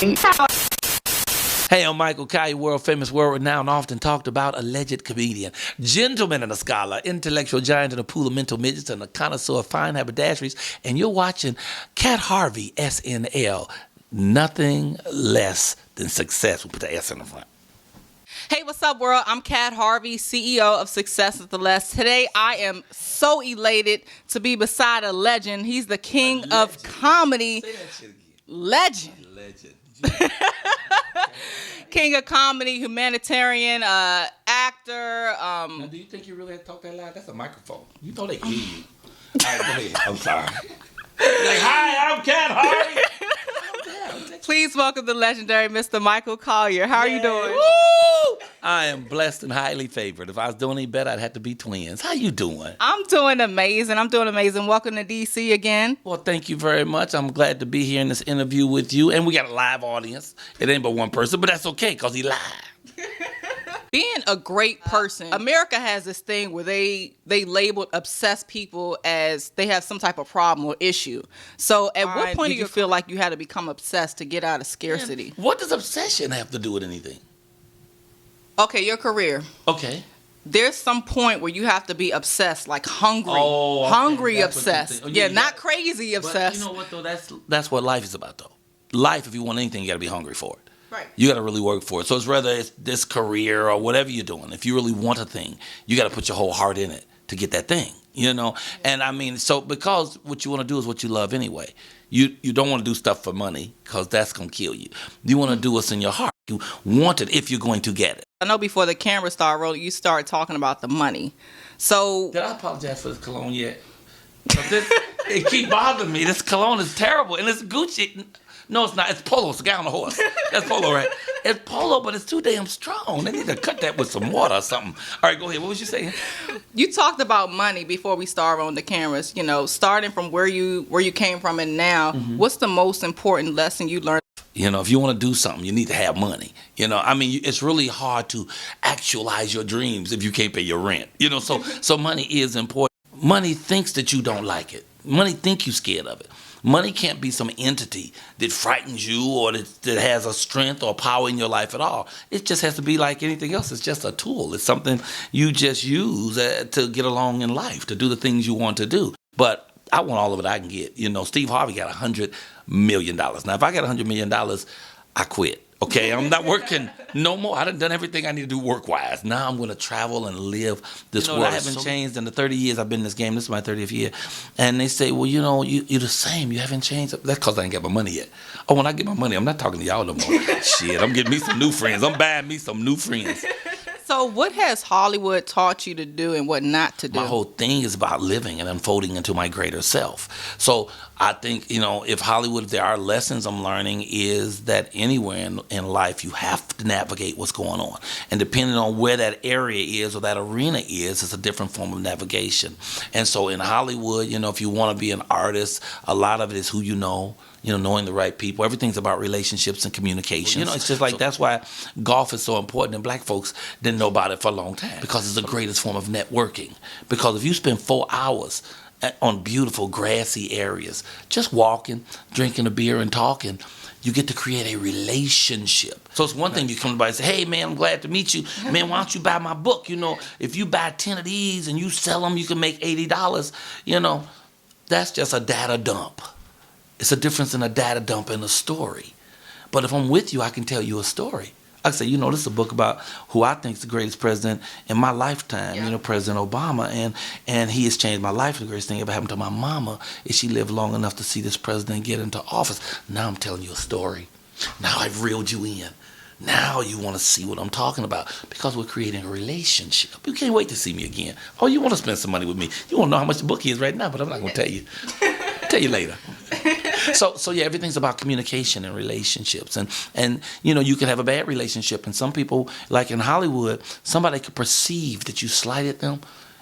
Hey, I'm Michael Colyar, world-famous, world-renowned, often talked about alleged comedian, gentleman and a scholar, intellectual giant in a pool of mental midgets, and a connoisseur of fine haberdasheries, and you're watching KatHarveySNL. Nothing less than success. We'll put the S in the front. Hey, what's up, world? I'm Kat Harvey, CEO of Success is the Less. Today, I am so elated to be beside a legend. He's the king of comedy. Say that shit again. Legend. Legend. King of comedy, humanitarian, actor. Now, do you think you really have to talk that loud? That's a microphone. You know they can hear you. All right, go ahead. I'm sorry. Like, hi, I'm Kat Harvey. Please welcome the legendary Mr. Michael Colyar. How are you doing? Woo! I am blessed and highly favored. If I was doing any better, I'd have to be twins. How you doing? I'm doing amazing. Welcome to DC again. Well, thank you very much. I'm glad to be here in this interview with you. And we got a live audience. It ain't but one person, but that's okay because he live. Being a great person, America has this thing where they label obsessed people as they have some type of problem or issue. So at what point do you feel like you had to become obsessed to get out of scarcity? Man, what does obsession have to do with anything? Okay, your career. Okay. There's some point where you have to be obsessed, like hungry. Oh, okay. Hungry That's obsessed. Oh, yeah, not crazy obsessed. But you know what, though? That's what life is about, though. Life, if you want anything, you got to be hungry for it. Right. You got to really work for it. So it's whether it's this career or whatever you're doing. If you really want a thing, you got to put your whole heart in it to get that thing, you know? And I mean, so because what you want to do is what you love anyway. You don't want to do stuff for money because that's going to kill you. You want to do what's in your heart. You want it if you're going to get it. I know before the camera started rolling, you started talking about the money. So did I apologize for this cologne yet? It keep bothering me. This cologne is terrible. And it's Gucci. No, it's not. It's Polo. It's a guy on a horse. That's Polo, right? It's Polo, but it's too damn strong. They need to cut that with some water or something. All right, go ahead. What was you saying? You talked about money before we started on the cameras. You know, starting from where you came from and now, what's the most important lesson you learned? You know, if you want to do something, you need to have money. You know, I mean, it's really hard to actualize your dreams if you can't pay your rent. You know, so money is important. Money thinks that you don't like it. Money think you're scared of it. Money can't be some entity that frightens you or that has a strength or power in your life at all. It just has to be like anything else. It's just a tool. It's something you just use to get along in life, to do the things you want to do. But I want all of it I can get. You know, Steve Harvey got $100 million. Now, if I got $100 million, I quit. Okay, I'm not working no more. I done everything I need to do work-wise. Now I'm going to travel and live this world. I haven't changed in the 30 years I've been in this game. This is my 30th year. And they say, well, you know, you're the same. You haven't changed. That's because I ain't got my money yet. Oh, when I get my money, I'm not talking to y'all no more. Shit, I'm getting me some new friends. I'm buying me some new friends. So what has Hollywood taught you to do and what not to do? My whole thing is about living and unfolding into my greater self. So I think, you know, if Hollywood, if there are lessons I'm learning, is that anywhere in life you have to navigate what's going on. And depending on where that area is or that arena is, it's a different form of navigation. And so in Hollywood, you know, if you want to be an artist, a lot of it is who you know, knowing the right people. Everything's about relationships and communication. You know, it's just like that's why golf is so important, and black folks didn't know about it for a long time because it's the greatest form of networking. Because if you spend 4 hours on beautiful grassy areas, just walking, drinking a beer and talking, you get to create a relationship. So it's one thing you come to somebody and say, hey, man, I'm glad to meet you. Man, why don't you buy my book? You know, if you buy 10 of these and you sell them, you can make $80. You know, that's just a data dump. It's a difference in a data dump and a story. But if I'm with you, I can tell you a story. I say, you know, this is a book about who I think is the greatest president in my lifetime, you know, President Obama. And he has changed my life. The greatest thing ever happened to my mama is she lived long enough to see this president get into office. Now I'm telling you a story. Now I've reeled you in. Now you want to see what I'm talking about because we're creating a relationship. You can't wait to see me again. Oh, you want to spend some money with me. You want to know how much the book is right now, but I'm not going to tell you. I'll tell you later. So yeah, everything's about communication and relationships. And you know, you can have a bad relationship. And some people, like in Hollywood, somebody could perceive that you slighted them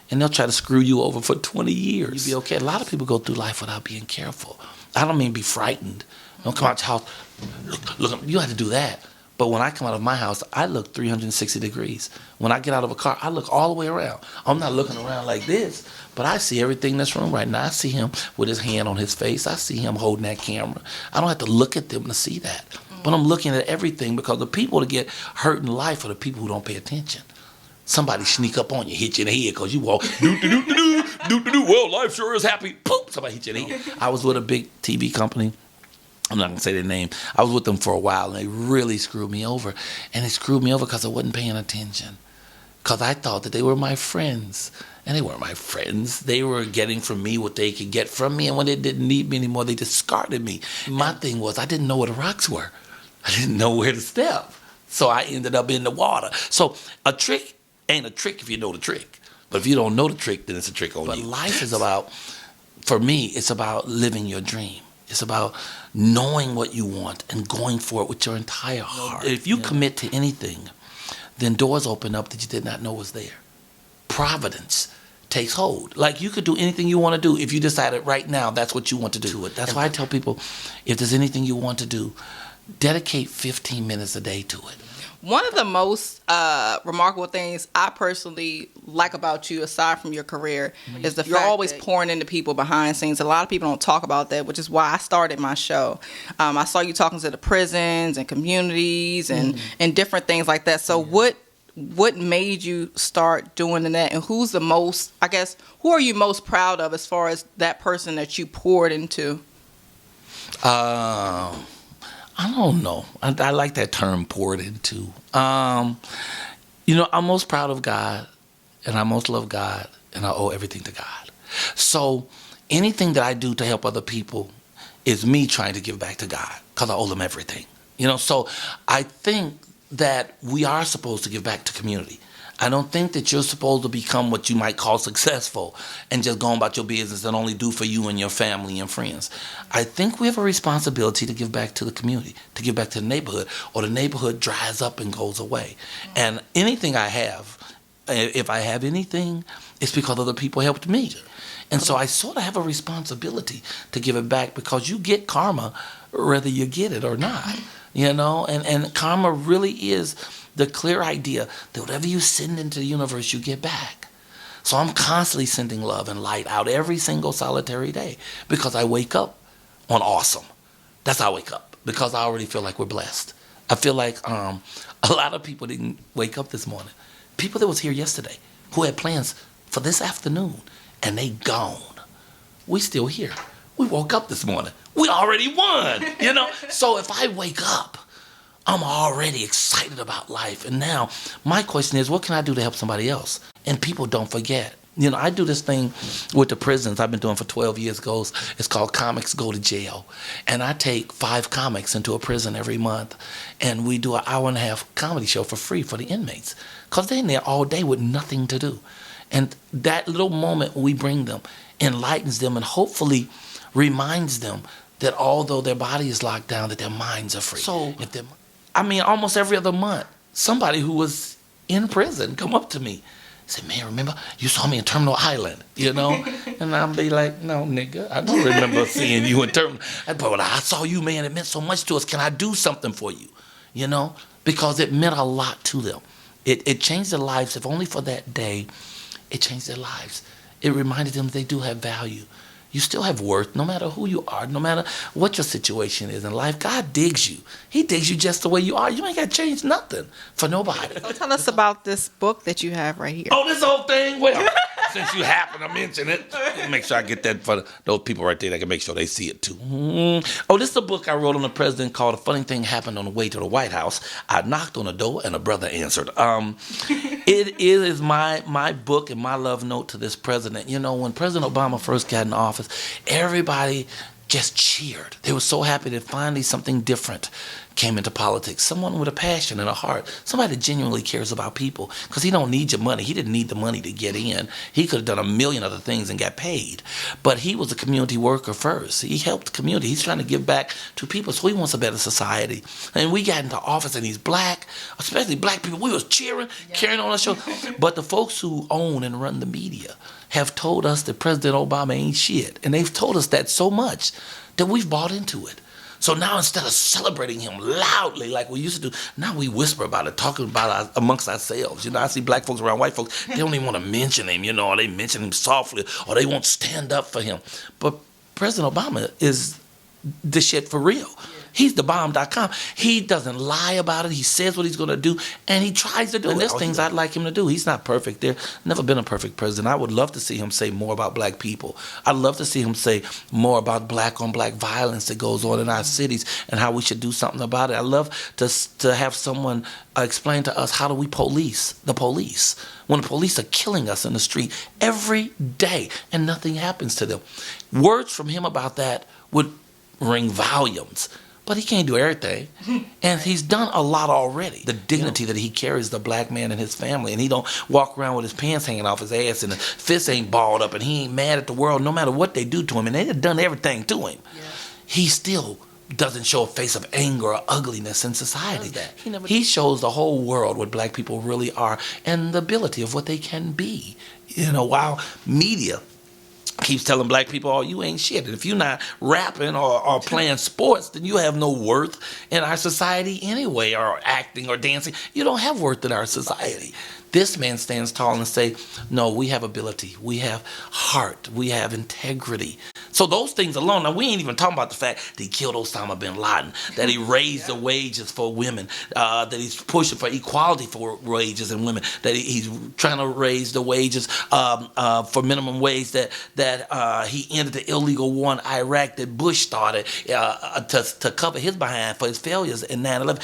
and they'll try to screw you over for 20 years. You'd be okay. A lot of people go through life without being careful. I don't mean be frightened. Don't come out your house. Look, you have to do that. But when I come out of my house, I look 360 degrees. When I get out of a car, I look all the way around. I'm not looking around like this, but I see everything in this room right now. I see him with his hand on his face. I see him holding that camera. I don't have to look at them to see that. But I'm looking at everything because the people that get hurt in life are the people who don't pay attention. Somebody sneak up on you, hit you in the head because you walk, do. Well, life sure is happy. Poop, somebody hit you in the head. I was with a big TV company. I'm not going to say their name. I was with them for a while, and they really screwed me over. And they screwed me over because I wasn't paying attention. Because I thought that they were my friends. And they weren't my friends. They were getting from me what they could get from me. And when they didn't need me anymore, they discarded me. My thing was I didn't know where the rocks were. I didn't know where to step. So I ended up in the water. So a trick ain't a trick if you know the trick. But if you don't know the trick, then it's a trick on you. But life is about, for me, it's about living your dream. It's about knowing what you want and going for it with your entire heart. If you commit to anything, then doors open up that you did not know was there. Providence takes hold. Like you could do anything you want to do if you decided right now that's what you want to do. That's why I tell people, if there's anything you want to do, dedicate 15 minutes a day to it. One of the most remarkable things I personally like about you, aside from your career, is the fact you're always pouring into people behind scenes. A lot of people don't talk about that, which is why I started my show. I saw you talking to the prisons and communities and different things like that. So what made you start doing that, and who's the most, I guess, who are you most proud of as far as that person that you poured into? I don't know. I like that term, poured into. I'm most proud of God, and I most love God, and I owe everything to God. So anything that I do to help other people is me trying to give back to God because I owe them everything. So I think that we are supposed to give back to community. I don't think that you're supposed to become what you might call successful and just go on about your business and only do for you and your family and friends. I think we have a responsibility to give back to the community, to give back to the neighborhood, or the neighborhood dries up and goes away. And anything I have, if I have anything, it's because other people helped me. And so I sort of have a responsibility to give it back because you get karma whether you get it or not. And karma really is the clear idea that whatever you send into the universe, you get back. So I'm constantly sending love and light out every single solitary day because I wake up on awesome. That's how I wake up because I already feel like we're blessed. I feel like a lot of people didn't wake up this morning. People that was here yesterday who had plans for this afternoon and they gone. We still here. We woke up this morning. We already won, So if I wake up, I'm already excited about life. And now my question is, what can I do to help somebody else? And people don't forget. I do this thing with the prisons I've been doing for 12 years. It's called Comics Go to Jail. And I take 5 comics into a prison every month. And we do an hour-and-a-half comedy show for free for the inmates. Because they're in there all day with nothing to do. And that little moment we bring them enlightens them and hopefully reminds them that although their body is locked down, that their minds are free. So, almost every other month, somebody who was in prison come up to me, say, "Man, remember you saw me in Terminal Island?" And I'll be like, "No, nigga, I don't remember seeing you in Terminal. But I saw you, man. It meant so much to us. Can I do something for you?" Because it meant a lot to them. It changed their lives. If only for that day, it changed their lives. It reminded them they do have value. You still have worth, no matter who you are, no matter what your situation is in life. God digs you. He digs you just the way you are. You ain't got to change nothing for nobody. So tell us about this book that you have right here. Oh, this whole thing? Well, since you happen to mention it, make sure I get that for those people right there that can make sure they see it too. Oh, this is a book I wrote on the president called A Funny Thing Happened on the Way to the White House. I knocked on the door and a brother answered. It is my book and my love note to this president. When President Obama first got in office, everybody just cheered. They were so happy that finally something different came into politics. Someone with a passion and a heart. Somebody that genuinely cares about people. Because he don't need your money. He didn't need the money to get in. He could have done a million other things and got paid. But he was a community worker first. He helped the community. He's trying to give back to people. So he wants a better society. And we got into office and he's black. Especially black people. We was cheering, carrying on our show. But the folks who own and run the media have told us that President Obama ain't shit. And they've told us that so much that we've bought into it. So now instead of celebrating him loudly like we used to do, now we whisper about it, talking about it amongst ourselves. I see black folks around white folks, they don't even want to mention him, or they mention him softly, or they won't stand up for him. But President Obama is the shit for real. He's the bomb.com. He doesn't lie about it. He says what he's going to do, and he tries to do it. And there's things I'd like him to do. He's not perfect. There's never been a perfect president. I would love to see him say more about black people. I'd love to see him say more about black-on-black violence that goes on in our cities and how we should do something about it. I'd love to have someone explain to us, how do we police the police when the police are killing us in the street every day and nothing happens to them? Words from him about that would ring volumes. But he can't do everything. And he's done a lot already. The dignity that he carries, the black man and his family. And he don't walk around with his pants hanging off his ass and his fists ain't balled up and he ain't mad at the world no matter what they do to him. And they have done everything to him. Yeah. He still doesn't show a face of anger or ugliness in society. He shows the whole world what black people really are and the ability of what they can be. While media keeps telling black people, oh, you ain't shit. And if you're not rapping or playing sports, then you have no worth in our society anyway, or acting or dancing. You don't have worth in our society. This man stands tall and say, no, we have ability. We have heart. We have integrity. So those things alone, now we ain't even talking about the fact that he killed Osama bin Laden, that he raised the wages for women, that he's pushing for equality for wages and women, that he's trying to raise the wages for minimum wage, that he ended the illegal war in Iraq that Bush started to cover his behind for his failures in 9/11.